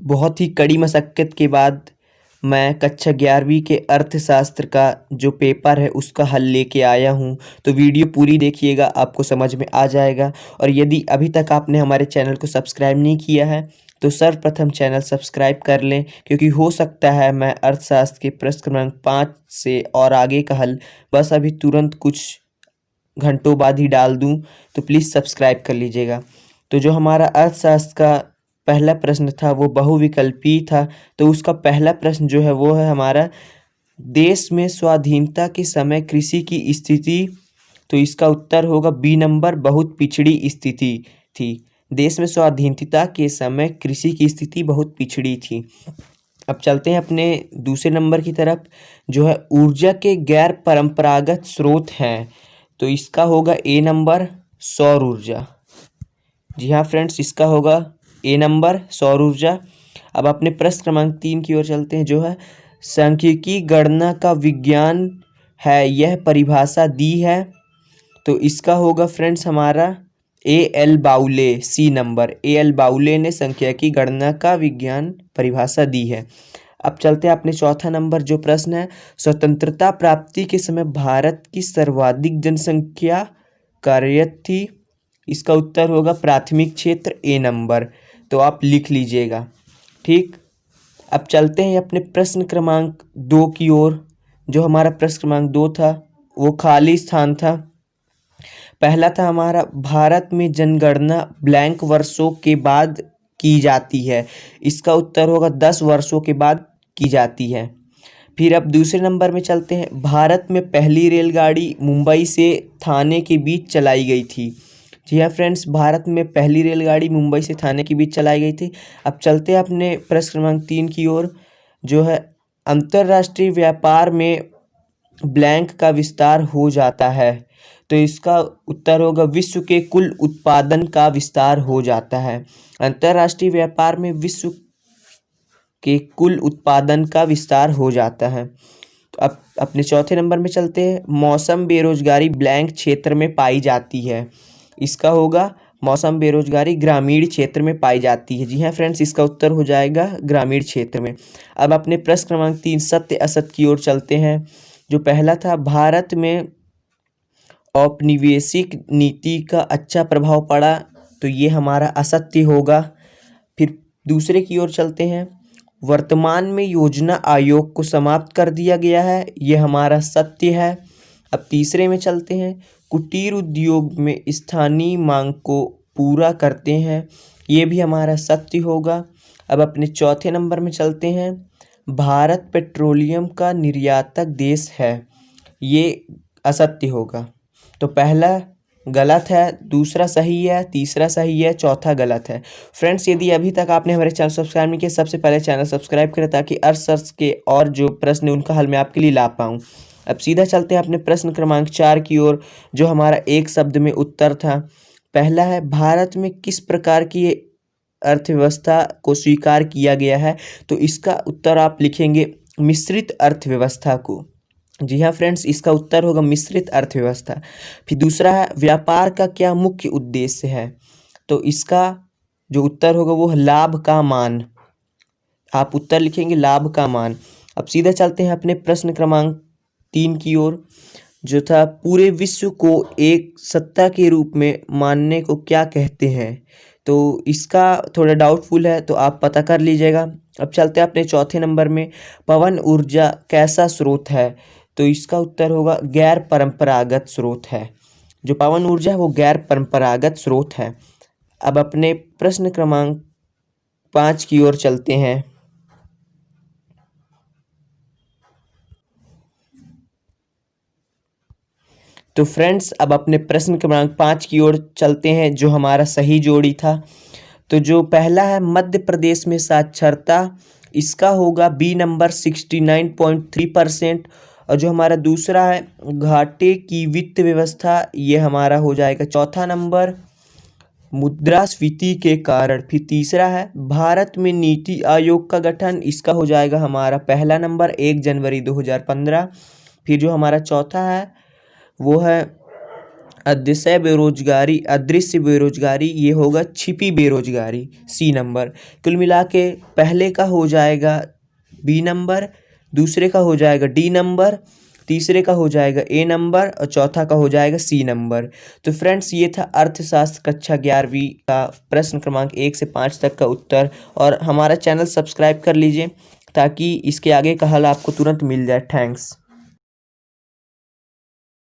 बहुत ही कड़ी मशक्क़त के बाद मैं कक्षा 11वीं के अर्थशास्त्र का जो पेपर है उसका हल लेके आया हूँ। तो वीडियो पूरी देखिएगा, आपको समझ में आ जाएगा। और यदि अभी तक आपने हमारे चैनल को सब्सक्राइब नहीं किया है तो सर्वप्रथम चैनल सब्सक्राइब कर लें, क्योंकि हो सकता है मैं अर्थशास्त्र के प्रश्न क्रमांक 5 से और आगे का हल बस अभी तुरंत कुछ घंटों बाद ही डाल दूं। तो प्लीज़ सब्सक्राइब कर लीजिएगा। तो जो हमारा अर्थशास्त्र का पहला प्रश्न था वो बहुविकल्पी था। तो उसका पहला प्रश्न जो है वो है हमारा, देश में स्वाधीनता के समय कृषि की स्थिति। तो इसका उत्तर होगा बी नंबर, बहुत पिछड़ी स्थिति थी। देश में स्वाधीनता के समय कृषि की स्थिति बहुत पिछड़ी थी। अब चलते हैं अपने दूसरे नंबर की तरफ, जो है ऊर्जा के गैर परंपरागत स्रोत हैं। तो इसका होगा ए नंबर, सौर ऊर्जा। जी हाँ फ्रेंड्स, इसका होगा ए नंबर, सौर ऊर्जा। अब अपने प्रश्न क्रमांक 3 की ओर चलते हैं, जो है सांख्यिकी गणना का विज्ञान है, यह परिभाषा दी है। तो इसका होगा फ्रेंड्स हमारा ए एल बाउले, सी नंबर, ए एल बाउले ने सांख्यिकी गणना का विज्ञान परिभाषा दी है। अब चलते हैं अपने चौथा नंबर जो प्रश्न है, स्वतंत्रता प्राप्ति के समय भारत की सर्वाधिक जनसंख्या कार्यरत थी। इसका उत्तर होगा प्राथमिक क्षेत्र, ए नंबर। तो आप लिख लीजिएगा, ठीक। अब चलते हैं अपने प्रश्न क्रमांक 2 की ओर। जो हमारा प्रश्न क्रमांक 2 था वो खाली स्थान था। पहला था हमारा, भारत में जनगणना ब्लैंक वर्षों के बाद की जाती है। इसका उत्तर होगा 10 वर्षों के बाद की जाती है। फिर अब दूसरे नंबर में चलते हैं, भारत में पहली रेलगाड़ी मुंबई से थाने के बीच चलाई गई थी। जी हाँ फ्रेंड्स, भारत में पहली रेलगाड़ी मुंबई से थाने के बीच चलाई गई थी। अब चलते हैं अपने प्रश्न क्रमांक 3 की ओर, जो है अंतर्राष्ट्रीय व्यापार में ब्लैंक का विस्तार हो जाता है। तो इसका उत्तर होगा विश्व के कुल उत्पादन का विस्तार हो जाता है। अंतर्राष्ट्रीय व्यापार में विश्व के कुल उत्पादन का विस्तार हो जाता है। तो अब अपने चौथे नंबर में चलते हैं, मौसम बेरोजगारी ब्लैंक क्षेत्र में पाई जाती है। इसका होगा मौसम बेरोजगारी ग्रामीण क्षेत्र में पाई जाती है। जी हाँ फ्रेंड्स, इसका उत्तर हो जाएगा ग्रामीण क्षेत्र में। अब अपने प्रश्न क्रमांक 3 सत्य असत्य की ओर चलते हैं। जो पहला था, भारत में औपनिवेशिक नीति का अच्छा प्रभाव पड़ा। तो ये हमारा असत्य होगा। फिर दूसरे की ओर चलते हैं, वर्तमान में योजना आयोग को समाप्त कर दिया गया है। ये हमारा सत्य है। अब तीसरे में चलते हैं, कुटीर उद्योग में स्थानीय मांग को पूरा करते हैं। ये भी हमारा सत्य होगा। अब अपने चौथे नंबर में चलते हैं, भारत पेट्रोलियम का निर्यातक देश है। ये असत्य होगा। तो पहला गलत है, दूसरा सही है, तीसरा सही है, चौथा गलत है। फ्रेंड्स, यदि अभी तक आपने हमारे चैनल सब्सक्राइब नहीं किया, सबसे पहले चैनल सब्सक्राइब करें, ताकि अर्थशास्त्र के और जो प्रश्न उनका हल मैं आपके लिए ला पाऊँ। अब सीधा चलते हैं अपने प्रश्न क्रमांक 4 की ओर, जो हमारा एक शब्द में उत्तर था। पहला है, भारत में किस प्रकार की अर्थव्यवस्था को स्वीकार किया गया है। तो इसका उत्तर आप लिखेंगे मिश्रित अर्थव्यवस्था को। जी हाँ फ्रेंड्स, इसका उत्तर होगा मिश्रित अर्थव्यवस्था। फिर दूसरा है, व्यापार का क्या मुख्य उद्देश्य है। तो इसका जो उत्तर होगा वो है लाभ का मान। आप उत्तर लिखेंगे लाभ का मान। अब सीधा चलते हैं अपने प्रश्न क्रमांक 3 की ओर, जो था पूरे विश्व को एक सत्ता के रूप में मानने को क्या कहते हैं। तो इसका थोड़ा डाउटफुल है, तो आप पता कर लीजिएगा। अब चलते हैं अपने चौथे नंबर में, पवन ऊर्जा कैसा स्रोत है। तो इसका उत्तर होगा गैर परंपरागत स्रोत है। जो पवन ऊर्जा है वो गैर परंपरागत स्रोत है। अब अपने प्रश्न क्रमांक 5 की ओर चलते हैं। तो फ्रेंड्स, अब अपने प्रश्न क्रमांक 5 की ओर चलते हैं, जो हमारा सही जोड़ी था। तो जो पहला है, मध्य प्रदेश में साक्षरता, इसका होगा बी नंबर 69.3%। और जो हमारा दूसरा है, घाटे की वित्त व्यवस्था, ये हमारा हो जाएगा चौथा नंबर, मुद्रास्फीति के कारण। फिर तीसरा है, भारत में नीति आयोग का गठन, इसका हो जाएगा हमारा पहला नंबर 1 जनवरी 2015। फिर जो हमारा चौथा है वो है अदृश्य बेरोजगारी, अदृश्य बेरोजगारी ये होगा छिपी बेरोजगारी, सी नंबर। कुल मिला के पहले का हो जाएगा बी नंबर, दूसरे का हो जाएगा डी नंबर, तीसरे का हो जाएगा ए नंबर और चौथा का हो जाएगा सी नंबर। तो फ्रेंड्स ये था अर्थशास्त्र कक्षा 11वीं का प्रश्न क्रमांक 1 से 5 तक का उत्तर। और हमारा चैनल सब्सक्राइब कर लीजिए ताकि इसके आगे का हल आपको तुरंत मिल जाए। थैंक्स।